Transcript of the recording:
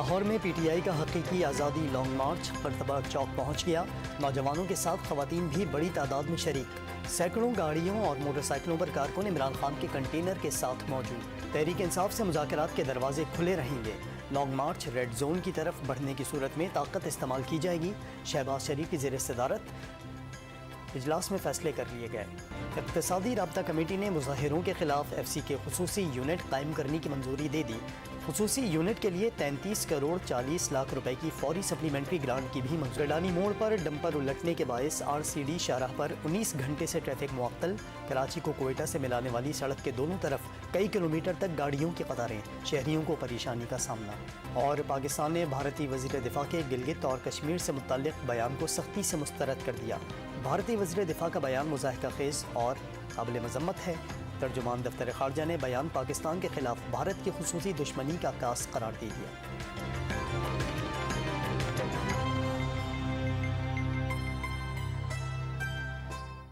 लाहौर में PTI का हकीकी आज़ादी लॉन्ग मार्च मर्तबा चौक पहुँच गया। नौजवानों के साथ ख़वातीन भी बड़ी तादाद में शरीक। सैकड़ों गाड़ियों और मोटरसाइकिलों पर कारकुन इमरान खान के कंटेनर के साथ मौजूद। तहरीक इंसाफ से मुज़ाकरात के दरवाजे खुले रहेंगे। लॉन्ग मार्च रेड जोन की तरफ बढ़ने की सूरत में ताकत इस्तेमाल की जाएगी। शहबाज शरीफ की ज़ेर सदारत इजलास में फैसले कर लिए गए। इक़्तिसादी राब्ता कमेटी ने मुज़ाहिरों के खिलाफ FC के खुसूसी यूनिट कायम करने की मंजूरी दे दी। खुसूसी यूनिट के लिए 33 करोड़ 40 लाख रुपए की फौरी सप्लीमेंट्री ग्रांट की भी मंजूरी। गडानी मोड़ पर डंपर उलटने के बायस RCD शाहराह पर 19 घंटे से ट्रैफिक मुअत्तल। कराची को कोयटा से मिलाने वाली सड़क के दोनों तरफ कई किलोमीटर तक गाड़ियों की कतारें। शहरियों को परेशानी का सामना। और पाकिस्तान ने भारतीय वज़ीर दिफा के गिलगित और कश्मीर से मुतल्लिक़ बयान को सख्ती से मुस्तरद कर दिया। भारतीय वज़ीर दिफा का बयान मुज़ाहिका खेज़ और काबिल मज़म्मत है। तर्जुमान दफ्तर ख़ारजा ने बयान पाकिस्तान के खिलाफ भारत की खुसूसी दुश्मनी का आगाज़ करार दे दिया।